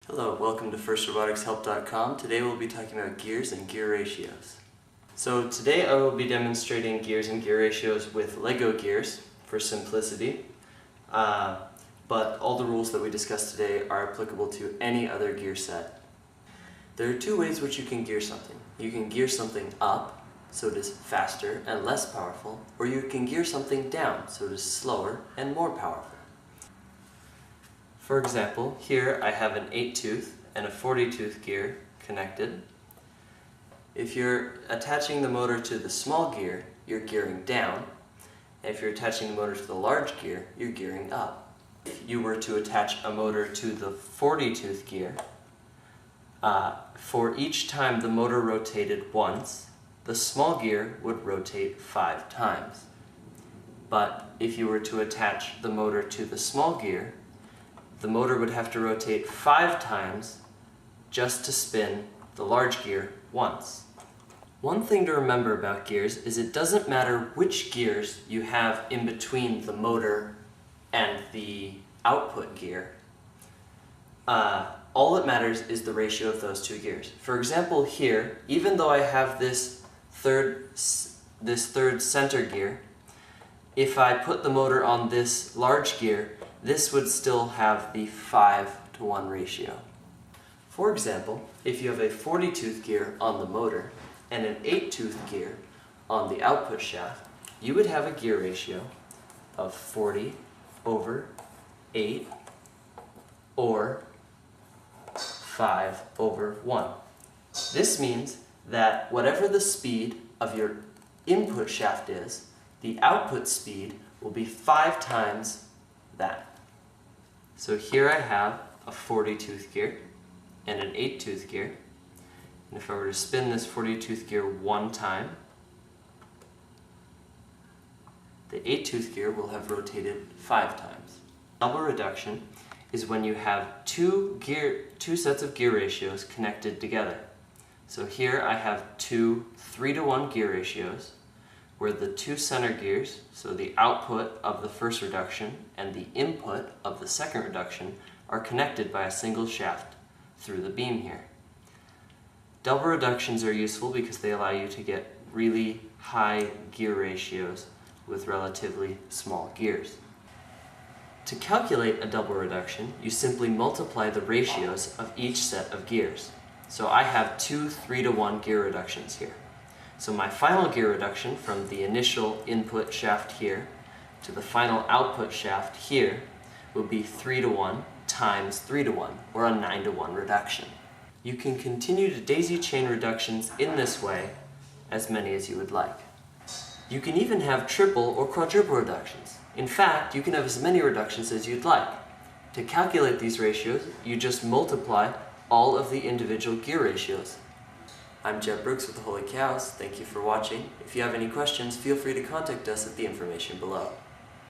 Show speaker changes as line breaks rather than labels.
Hello, welcome to FirstRoboticsHelp.com. Today we'll be talking about gears and gear ratios. So today I will be demonstrating gears and gear ratios with Lego gears for simplicity, but all the rules that we discussed today are applicable to any other gear set. There are two ways which you can gear something. You can gear something up, so it is faster and less powerful, or you can gear something down, so it is slower and more powerful. For example, here I have an 8-tooth and a 40-tooth gear connected. If you're attaching the motor to the small gear, you're gearing down. And if you're attaching the motor to the large gear, you're gearing up. If you were to attach a motor to the 40-tooth gear, for each time the motor rotated once, the small gear would rotate 5 times. But if you were to attach the motor to the small gear, the motor would have to rotate 5 times just to spin the large gear once. One thing to remember about gears is it doesn't matter which gears you have in between the motor and the output gear. All that matters is the ratio of those two gears. For example, here, even though I have this third center gear, if I put the motor on this large gear, this would still have the 5-to-1 ratio. For example, if you have a 40-tooth gear on the motor and an 8-tooth gear on the output shaft, you would have a gear ratio of 40/8 or 5/1. This means that whatever the speed of your input shaft is, the output speed will be 5 times that. So here I have a 40-tooth gear and an 8-tooth gear. And if I were to spin this 40-tooth gear one time, the 8-tooth gear will have rotated 5 times. Double reduction is when you have two sets of gear ratios connected together. So here I have two 3-to-1 gear ratios, where the two center gears, so the output of the first reduction and the input of the second reduction, are connected by a single shaft through the beam here. Double reductions are useful because they allow you to get really high gear ratios with relatively small gears. To calculate a double reduction, you simply multiply the ratios of each set of gears. So I have two 3-to-1 gear reductions here. So my final gear reduction from the initial input shaft here to the final output shaft here will be 3-to-1 times 3-to-1, or a 9-to-1 reduction. You can continue to daisy chain reductions in this way, as many as you would like. You can even have triple or quadruple reductions. In fact, you can have as many reductions as you'd like. To calculate these ratios, you just multiply all of the individual gear ratios. I'm Jeb Brooks with the Holy Cows. Thank you for watching. If you have any questions, feel free to contact us at the information below.